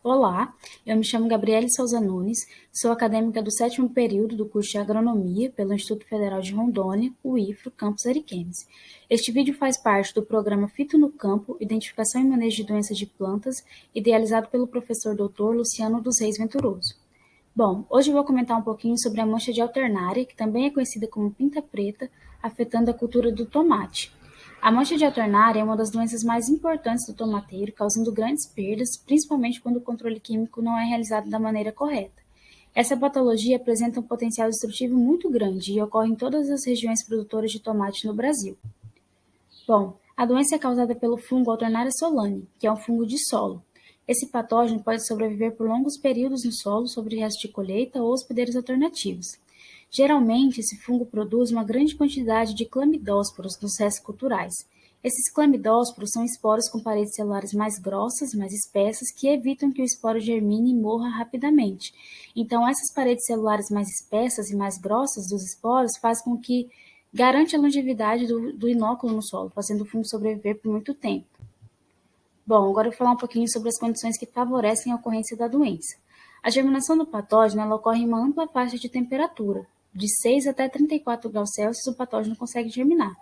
Olá, eu me chamo Gabriele Souza Nunes, sou acadêmica do 7º período do curso de Agronomia pelo Instituto Federal de Rondônia, o IFRO, campus Ariquemes. Este vídeo faz parte do programa Fito no Campo, Identificação e Manejo de Doenças de Plantas, idealizado pelo professor Dr. Luciano dos Reis Venturoso. Bom, hoje eu vou comentar um pouquinho sobre a mancha de alternária, que também é conhecida como pinta preta, afetando a cultura do tomate. A mancha de alternária é uma das doenças mais importantes do tomateiro, causando grandes perdas, principalmente quando o controle químico não é realizado da maneira correta. Essa patologia apresenta um potencial destrutivo muito grande e ocorre em todas as regiões produtoras de tomate no Brasil. Bom, a doença é causada pelo fungo Alternaria solani, que é um fungo de solo. Esse patógeno pode sobreviver por longos períodos no solo sobre restos de colheita ou hospedeiros alternativos. Geralmente, esse fungo produz uma grande quantidade de clamidósporos nos restos culturais. Esses clamidósporos são esporos com paredes celulares mais grossas, mais espessas, que evitam que o esporo germine e morra rapidamente. Então, essas paredes celulares mais espessas e mais grossas dos esporos fazem com que garante a longevidade do inóculo no solo, fazendo o fungo sobreviver por muito tempo. Bom, agora eu vou falar um pouquinho sobre as condições que favorecem a ocorrência da doença. A germinação do patógeno ela ocorre em uma ampla faixa de temperatura. De 6 até 34 graus Celsius, o patógeno consegue germinar.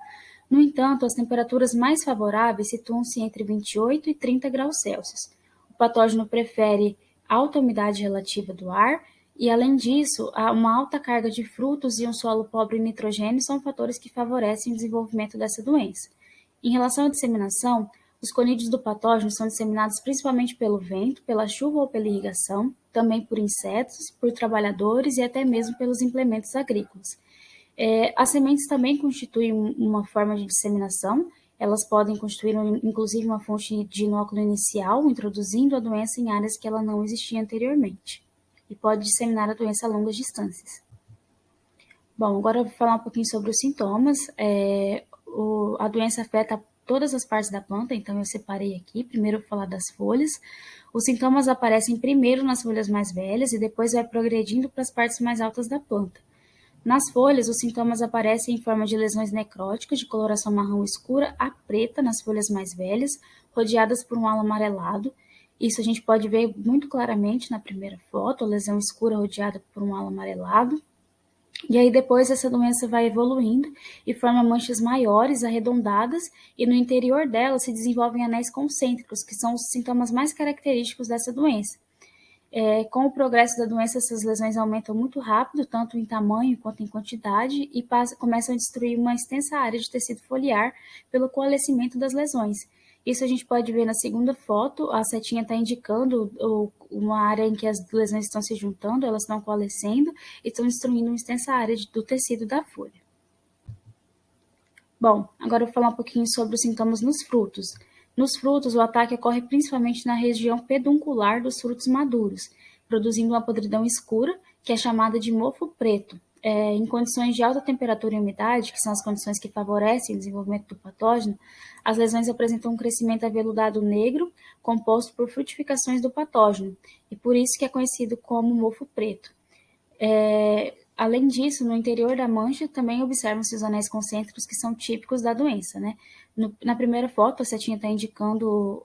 No entanto, as temperaturas mais favoráveis situam-se entre 28 e 30 graus Celsius. O patógeno prefere alta umidade relativa do ar e, além disso, uma alta carga de frutos e um solo pobre em nitrogênio são fatores que favorecem o desenvolvimento dessa doença. Em relação à disseminação, os conídeos do patógeno são disseminados principalmente pelo vento, pela chuva ou pela irrigação, também por insetos, por trabalhadores e até mesmo pelos implementos agrícolas. As sementes também constituem uma forma de disseminação, elas podem constituir inclusive uma fonte de inóculo inicial, introduzindo a doença em áreas que ela não existia anteriormente, e pode disseminar a doença a longas distâncias. Bom, agora eu vou falar um pouquinho sobre os sintomas. A doença afeta todas as partes da planta, então eu separei aqui. Primeiro eu vou falar das folhas. Os sintomas aparecem primeiro nas folhas mais velhas e depois vai progredindo para as partes mais altas da planta. Nas folhas, os sintomas aparecem em forma de lesões necróticas de coloração marrom escura a preta nas folhas mais velhas, rodeadas por um halo amarelado. Isso a gente pode ver muito claramente na primeira foto, a lesão escura rodeada por um halo amarelado. E aí depois essa doença vai evoluindo e forma manchas maiores, arredondadas, e no interior dela se desenvolvem anéis concêntricos, que são os sintomas mais característicos dessa doença. Com o progresso da doença, essas lesões aumentam muito rápido, tanto em tamanho quanto em quantidade, e começam a destruir uma extensa área de tecido foliar pelo coalescimento das lesões. Isso a gente pode ver na segunda foto, a setinha está indicando uma área em que as lesões estão se juntando, elas estão coalescendo e estão destruindo uma extensa área do tecido da folha. Bom, agora eu vou falar um pouquinho sobre os sintomas nos frutos. Nos frutos, o ataque ocorre principalmente na região peduncular dos frutos maduros, produzindo uma podridão escura, que é chamada de mofo preto. Em condições de alta temperatura e umidade, que são as condições que favorecem o desenvolvimento do patógeno, as lesões apresentam um crescimento aveludado negro, composto por frutificações do patógeno, e por isso que é conhecido como mofo preto. Além disso, no interior da mancha também observam-se os anéis concêntricos que são típicos da doença, né? Na primeira foto, a setinha está indicando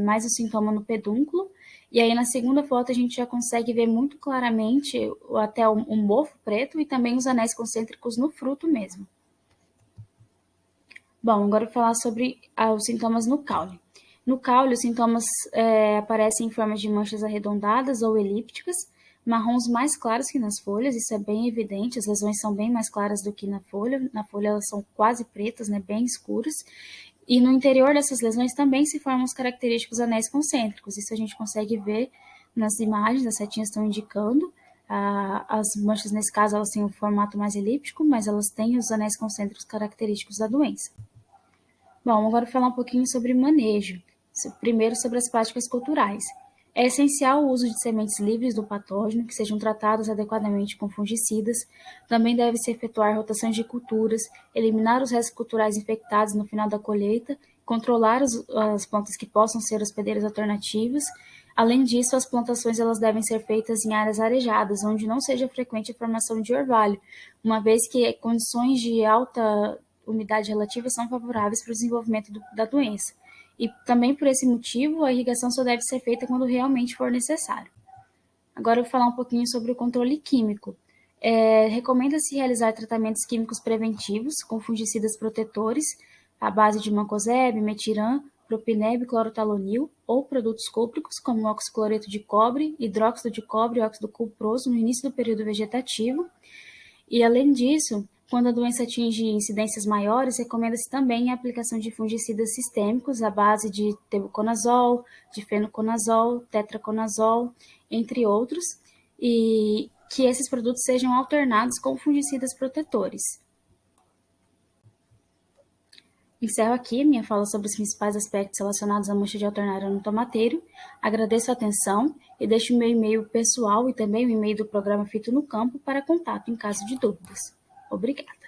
mais o sintoma no pedúnculo, e aí na segunda foto a gente já consegue ver muito claramente até um mofo preto e também os anéis concêntricos no fruto mesmo. Bom, agora eu vou falar sobre os sintomas no caule. No caule, os sintomas aparecem em forma de manchas arredondadas ou elípticas, marrons mais claros que nas folhas, isso é bem evidente, as lesões são bem mais claras do que na folha elas são quase pretas, né, bem escuras, e no interior dessas lesões também se formam os característicos anéis concêntricos, isso a gente consegue ver nas imagens, as setinhas estão indicando, as manchas nesse caso elas têm um formato mais elíptico, mas elas têm os anéis concêntricos característicos da doença. Bom, agora eu vou falar um pouquinho sobre manejo, primeiro sobre as práticas culturais. É essencial o uso de sementes livres do patógeno, que sejam tratadas adequadamente com fungicidas. Também deve-se efetuar rotações de culturas, eliminar os restos culturais infectados no final da colheita, controlar as plantas que possam ser hospedeiras alternativas. Além disso, as plantações elas devem ser feitas em áreas arejadas, onde não seja frequente a formação de orvalho, uma vez que condições de alta umidade relativa são favoráveis para o desenvolvimento da doença. e também por esse motivo a irrigação só deve ser feita quando realmente for necessário. Agora eu vou falar um pouquinho sobre o controle químico. Recomenda-se realizar tratamentos químicos preventivos com fungicidas protetores à base de mancozeb, metiran, propineb, clorotalonil ou produtos cúpricos como oxicloreto de cobre, hidróxido de cobre e óxido cuproso no início do período vegetativo. E, além disso, quando a doença atinge incidências maiores, recomenda-se também a aplicação de fungicidas sistêmicos à base de tebuconazol, difenoconazol, tetraconazol, entre outros, e que esses produtos sejam alternados com fungicidas protetores. Encerro aqui minha fala sobre os principais aspectos relacionados à mancha de alternária no tomateiro. Agradeço a atenção e deixo o meu e-mail pessoal e também o e-mail do programa Fito no Campo para contato em caso de dúvidas. Obrigada.